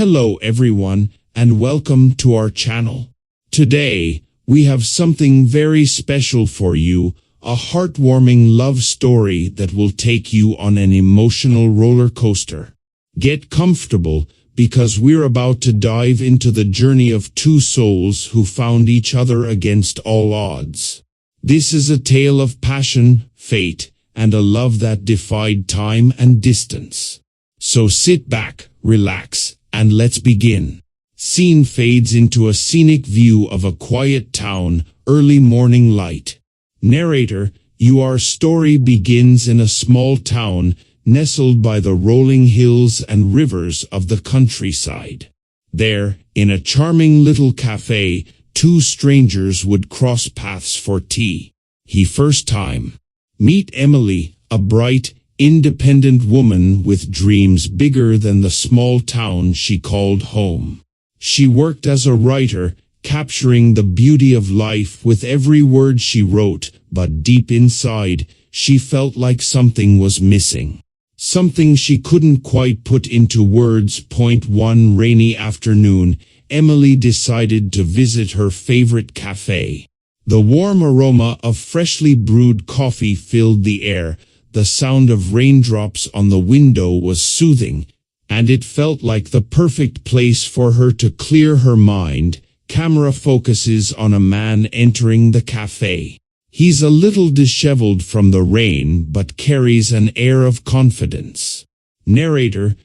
Hello everyone, and welcome to our channel. Today, we have something very special for you, a heartwarming love story that will take you on an emotional roller coaster. Get comfortable, because we're about to dive into the journey of two souls who found each other against all odds. This is a tale of passion, fate, and a love that defied time and distance. So sit back, relax, and let's begin. Scene fades into a scenic view of a quiet town, early morning light. Narrator, your story begins in a small town, nestled by the rolling hills and rivers of the countryside. There, in a charming little cafe, two strangers would cross paths for tea. First time. Meet Emily, a bright, independent woman with dreams bigger than the small town she called home. She worked as a writer, capturing the beauty of life with every word she wrote, but deep inside, she felt like something was missing. Something she couldn't quite put into words. One rainy afternoon, Emily decided to visit her favorite cafe. The warm aroma of freshly brewed coffee filled the air. The sound of raindrops on the window was soothing, and it felt like the perfect place for her to clear her mind. Camera focuses on a man entering the cafe. He's a little disheveled from the rain but carries an air of confidence. Narrator,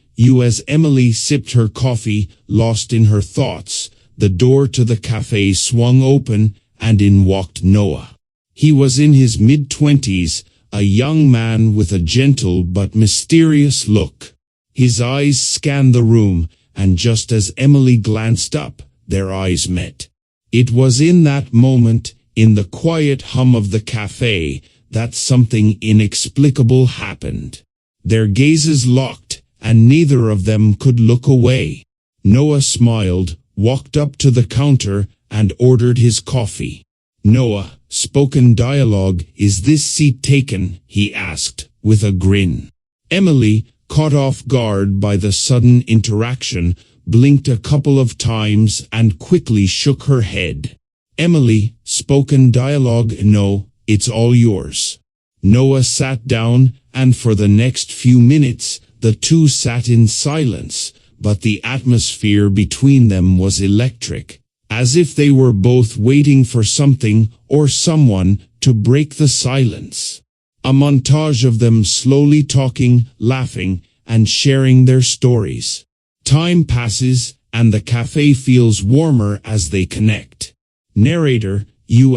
as Emily sipped her coffee, lost in her thoughts, the door to the cafe swung open, and in walked Noah. He was in his mid-20s, a young man with a gentle but mysterious look. His eyes scanned the room, and just as Emily glanced up, their eyes met. It was in that moment, in the quiet hum of the cafe, that something inexplicable happened. Their gazes locked, and neither of them could look away. Noah smiled, walked up to the counter, and ordered his coffee. Noah, spoken dialogue, "Is this seat taken?" he asked, with a grin. Emily, caught off guard by the sudden interaction, blinked a couple of times and quickly shook her head. Emily, spoken dialogue, "No, it's all yours." Noah sat down, and for the next few minutes, the two sat in silence, but the atmosphere between them was electric, as if they were both waiting for something or someone to break the silence. A montage of them slowly talking, laughing, and sharing their stories. Time passes, and the cafe feels warmer as they connect. Narrator,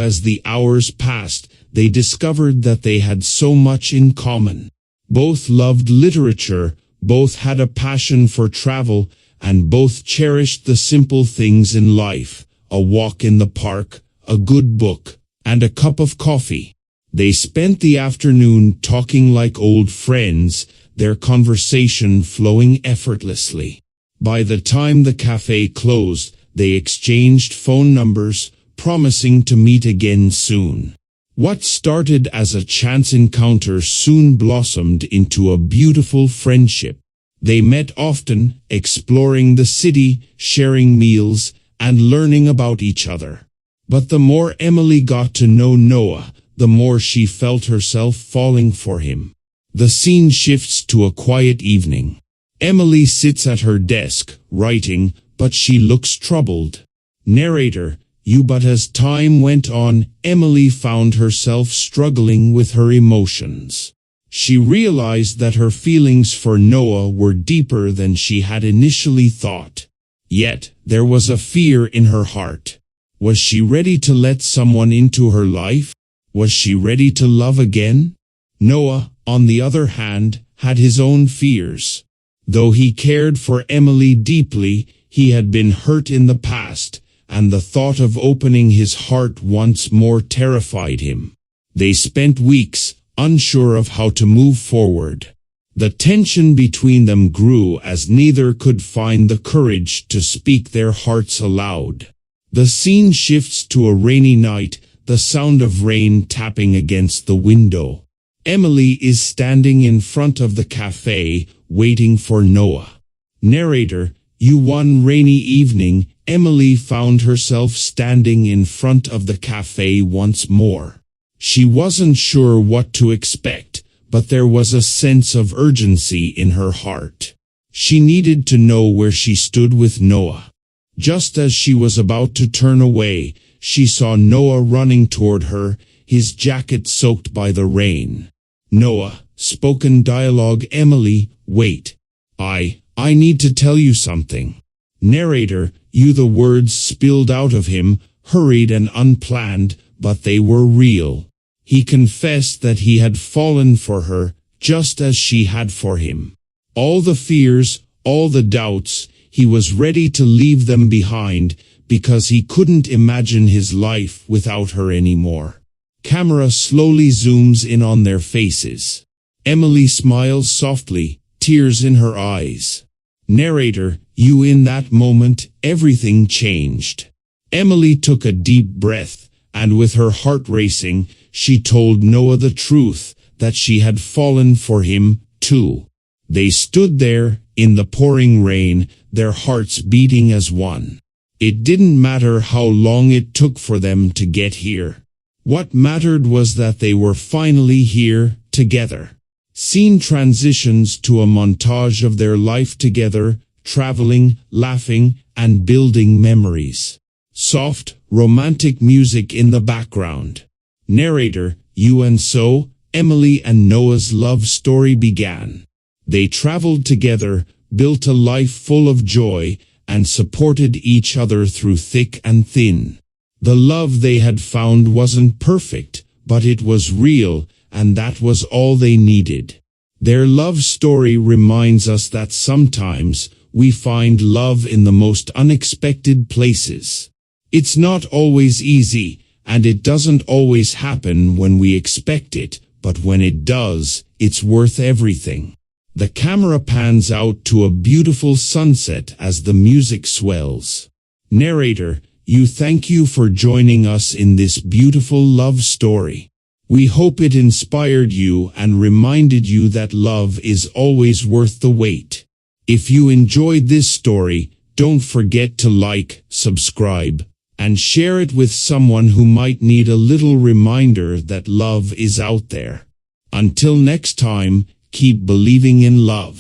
as the hours passed, they discovered that they had so much in common. Both loved literature, both had a passion for travel, and both cherished the simple things in life: a walk in the park, a good book, and a cup of coffee. They spent the afternoon talking like old friends, their conversation flowing effortlessly. By the time the cafe closed, they exchanged phone numbers, promising to meet again soon. What started as a chance encounter soon blossomed into a beautiful friendship. They met often, exploring the city, sharing meals, and learning about each other. But the more Emily got to know Noah, the more she felt herself falling for him. The scene shifts to a quiet evening. Emily sits at her desk, writing, but she looks troubled. Narrator, but as time went on, Emily found herself struggling with her emotions. She realized that her feelings for Noah were deeper than she had initially thought. Yet, there was a fear in her heart. Was she ready to let someone into her life? Was she ready to love again? Noah, on the other hand, had his own fears. Though he cared for Emily deeply, he had been hurt in the past, and the thought of opening his heart once more terrified him. They spent weeks, unsure of how to move forward. The tension between them grew as neither could find the courage to speak their hearts aloud. The scene shifts to a rainy night, the sound of rain tapping against the window. Emily is standing in front of the cafe, waiting for Noah. Narrator, One rainy evening, Emily found herself standing in front of the cafe once more. She wasn't sure what to expect, but there was a sense of urgency in her heart. She needed to know where she stood with Noah. Just as she was about to turn away, she saw Noah running toward her, his jacket soaked by the rain. Noah, spoken dialogue. Emily, wait. I need to tell you something. Narrator, the words spilled out of him, hurried and unplanned, but they were real. He confessed that he had fallen for her, just as she had for him. All the fears, all the doubts, he was ready to leave them behind, because he couldn't imagine his life without her anymore. Camera slowly zooms in on their faces. Emily smiles softly, tears in her eyes. Narrator, in that moment, everything changed. Emily took a deep breath, and with her heart racing, she told Noah the truth, that she had fallen for him, too. They stood there, in the pouring rain, their hearts beating as one. It didn't matter how long it took for them to get here. What mattered was that they were finally here, together. Scene transitions to a montage of their life together, traveling, laughing, and building memories. Soft, romantic music in the background. Narrator, and so, Emily and Noah's love story began. They traveled together, built a life full of joy, and supported each other through thick and thin. The love they had found wasn't perfect, but it was real, and that was all they needed. Their love story reminds us that sometimes we find love in the most unexpected places. It's not always easy, and it doesn't always happen when we expect it, but when it does, it's worth everything. The camera pans out to a beautiful sunset as the music swells. Narrator, thank you for joining us in this beautiful love story. We hope it inspired you and reminded you that love is always worth the wait. If you enjoyed this story, don't forget to like, subscribe, and share it with someone who might need a little reminder that love is out there. Until next time, keep believing in love.